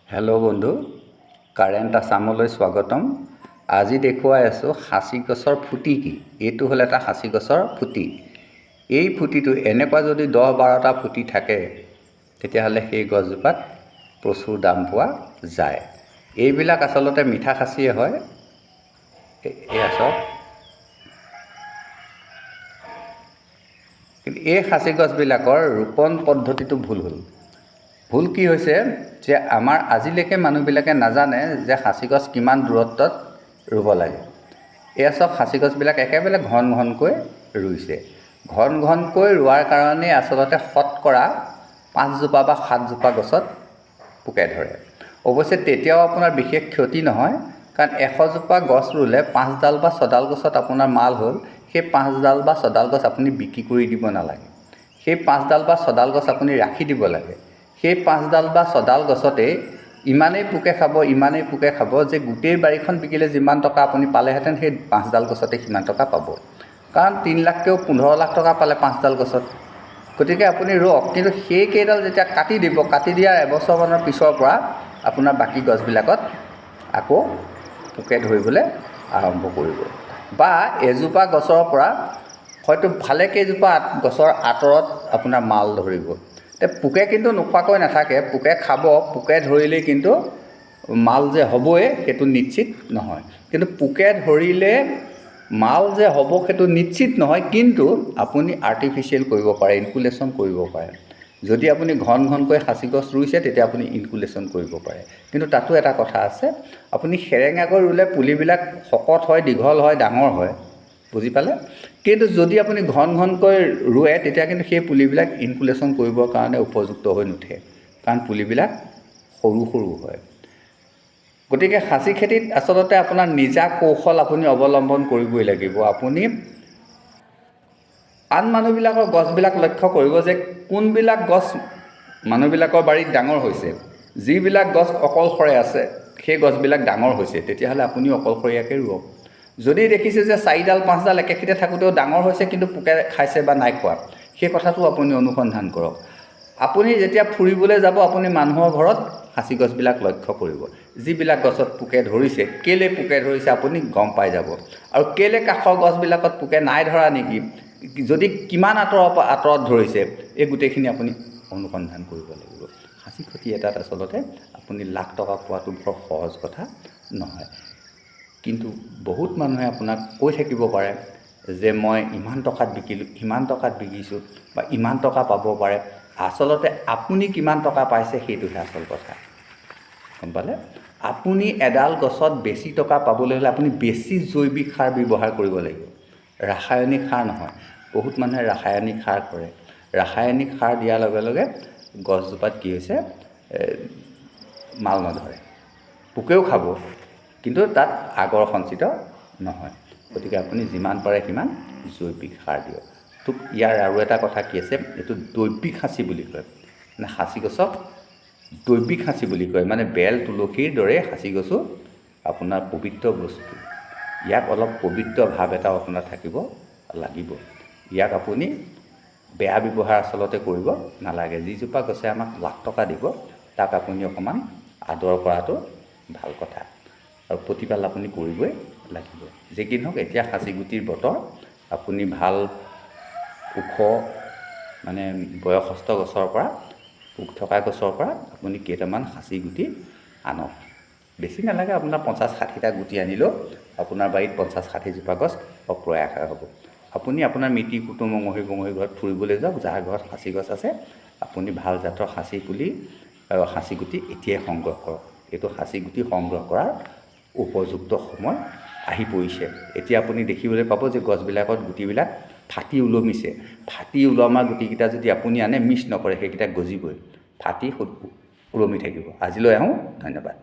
Hello' বন্ধু, current আছামলৈ স্বাগতম। আজি দেখুৱাই আছোঁ সাঁচি গছৰ ফুটি কি। এইটো হ'ল এটা সাঁচি গছৰ ফুটি। এই ফুটিটো এনেকুৱা যদি 10-12টা ফুটি থাকে তেতিয়াহ'লে সেই গছজোপাত প্ৰচুৰ দাম পোৱা যায়। এইবিলাক আচলতে মিঠা খাচীয়ে হয়। এয়া চাওক, কিন্তু এই সাঁচি গছবিলাকৰ ৰোপণ পদ্ধতিটো ভুল হ'ল। ভুল কি হৈছে যে আমাৰ আজিলৈকে মানুহবিলাকে নাজানে যে সাঁচি গছ কিমান দূৰত্বত ৰুব লাগে। এয়া চব সাঁচি গছবিলাক একেবাৰে ঘন ঘনকৈ ৰুইছে। ঘন ঘনকৈ ৰোৱাৰ কাৰণে আচলতে শতকৰা 5জোপা বা 7জোপা গছত পোকে ধৰে। অৱশ্যে তেতিয়াও আপোনাৰ বিশেষ ক্ষতি নহয়, কাৰণ 100জোপা গছ ৰুলে 5ডাল বা 6ডাল গছত আপোনাৰ মাল হ'ল। সেই 5ডাল বা 6ডাল গছ আপুনি বিক্ৰী কৰি দিব নালাগে। সেই 5ডাল বা 6ডাল গছ আপুনি ৰাখি দিব লাগে। সেই 5ডাল বা 6ডাল গছতে ইমানেই পোকে খাব যে গোটেই বাৰীখন বিকিলে যিমান টকা আপুনি পালেহেঁতেন সেই 5ডাল গছতে সিমান টকা পাব। কাৰণ 3 লাখকেও 15 লাখ টকা পালে 5ডাল গছত। গতিকে আপুনি ৰওক, কিন্তু সেই কেইডাল যেতিয়া কাটি দিব, কাটি দিয়াৰ এবছৰমানৰ পিছৰ পৰা আপোনাৰ বাকী গছবিলাকত আকৌ পোকে ধৰিবলৈ আৰম্ভ কৰিব। বা এজোপা গছৰ পৰা হয়তো ভালেকেইজোপা গছৰ আঁতৰত আপোনাৰ মাল ধৰিব। পোকে কিন্তু নোখোৱাকৈ নাথাকে, পোকে খাব। পোকে ধৰিলেই কিন্তু মাল যে হ'বই সেইটো নিশ্চিত নহয়। কিন্তু পোকে ধৰিলে মাল যে হ'ব সেইটো নিশ্চিত নহয়, কিন্তু আপুনি আৰ্টিফিচিয়েল কৰিব পাৰে, ইনকুলেশ্যন কৰিব পাৰে। যদি আপুনি ঘন ঘনকৈ সাঁচি গছ ৰুইছে তেতিয়া আপুনি ইনকুলেশ্যন কৰিব পাৰে। কিন্তু তাতো এটা কথা আছে, আপুনি সেৰেঙাকৈ ৰুলে পুলিবিলাক শকত হয়, দীঘল হয়, ডাঙৰ হয়, বুজি পালে? কিন্তু যদি আপুনি ঘন ঘনকৈ ৰুৱে তেতিয়া কিন্তু সেই পুলিবিলাক ইনকুলেশ্যন কৰিবৰ কাৰণে উপযুক্ত হৈ নুঠে, কাৰণ পুলিবিলাক সৰু সৰু হয়। গতিকে সাঁচি খেতিত আচলতে আপোনাৰ নিজা কৌশল আপুনি অৱলম্বন কৰিবই লাগিব। আপুনি আন মানুহবিলাকৰ গছবিলাক লক্ষ্য কৰিব যে কোনবিলাক গছ মানুহবিলাকৰ বাৰীত ডাঙৰ হৈছে। যিবিলাক গছ অকলশৰে আছে সেই গছবিলাক ডাঙৰ হৈছে, তেতিয়াহ'লে আপুনিও অকলশৰীয়াকৈ ৰুৱক। যদি দেখিছে যে 4ডাল 5ডাল একেখিতে থাকোঁতেও ডাঙৰ হৈছে কিন্তু পোকে খাইছে বা নাই খোৱা, সেই কথাটো আপুনি অনুসন্ধান কৰক। আপুনি যেতিয়া ফুৰিবলৈ যাব আপুনি মানুহৰ ঘৰত সাঁচি গছবিলাক লক্ষ্য কৰিব। যিবিলাক গছত পোকে ধৰিছে, কেলৈ পোকে ধৰিছে আপুনি গম পাই যাব। আৰু কেলৈ কাষৰ গছবিলাকত পোকে নাই ধৰা নেকি, যদি কিমান আঁতৰত ধৰিছে, এই গোটেইখিনি আপুনি অনুসন্ধান কৰিব লাগিব। সাঁচি খেতি এটাত আচলতে আপুনি লাখ টকা পোৱাটো বৰ সহজ কথা নহয়। কিন্তু বহুত মানুহে আপোনাক কৈ থাকিব পাৰে যে মই ইমান টকাত বিকিলোঁ, ইমান টকাত বিকিছোঁ বা ইমান টকা পাব পাৰে। আচলতে আপুনি কিমান টকা পাইছে সেইটোহে আচল কথা, গম পালে? আপুনি এডাল গছত বেছি টকা পাবলৈ হ'লে আপুনি বেছি জৈৱিক সাৰ ব্যৱহাৰ কৰিব লাগিব, ৰাসায়নিক সাৰ নহয়। বহুত মানুহে ৰাসায়নিক সাৰ কৰে। ৰাসায়নিক সাৰ দিয়াৰ লগে লগে গছজোপাত কি হৈছে, মাল নধৰে, পোকেও খাব, কিন্তু তাত আগৰ সঞ্চিত নহয়। গতিকে আপুনি যিমান পাৰে সিমান জৈৱিক সাৰ দিয়ক। তো ইয়াৰ আৰু এটা কথা কি আছে, এইটো দৈৱিক সাঁচি বুলি কয়। মানে সাঁচি গছক দৈৱিক সাঁচি বুলি কয়, মানে বেল তুলসীৰ দৰে সাঁচি গছো আপোনাৰ পবিত্ৰ বস্তু। ইয়াক অলপ পবিত্ৰ ভাৱ এটা আপোনাৰ থাকিব লাগিব। ইয়াক আপুনি বেয়া ব্যৱহাৰ আচলতে কৰিব নালাগে। যিজোপা গছে আমাক লাখ টকা দিব তাক আপুনি অকণমান আদৰ কৰাটো ভাল কথা, আৰু প্ৰতিপাল আপুনি কৰিবই লাগিব। যি কি নহওক, এতিয়া সাঁচি গুটিৰ বতৰ। আপুনি ভাল ওখ মানে বয়সস্থ গছৰ পৰা, পোক থকা গছৰ পৰা আপুনি কেইটামান সাঁচি গুটি আনক। বেছি নালাগে, আপোনাৰ 50-60টা গুটি আনিলেও আপোনাৰ বাৰীত 50-60জোপা গছ অপ্ৰয়াস হ'ব। আপুনি আপোনাৰ মিতিৰ কুটুম অঙহী বঙহী ঘৰত ফুৰিবলৈ যাওক, যাৰ ঘৰত সাঁচি গছ আছে আপুনি ভাল জাতৰ সাঁচি পুলি আৰু সাঁচি গুটি এতিয়াই সংগ্ৰহ কৰক। এইটো সাঁচি গুটি সংগ্ৰহ কৰাৰ উপযুক্ত সময় আহি পৰিছে। এতিয়া আপুনি দেখিবলৈ পাব যে গছবিলাকত গুটিবিলাক ফাটি ওলমিছে। ফাটি ওলমা গুটিকেইটা যদি আপুনি আনে, মিছ নকৰে, সেইকেইটা গজিবই, ফাটি ওলমি থাকিব। আজিলৈ আহোঁ, ধন্যবাদ।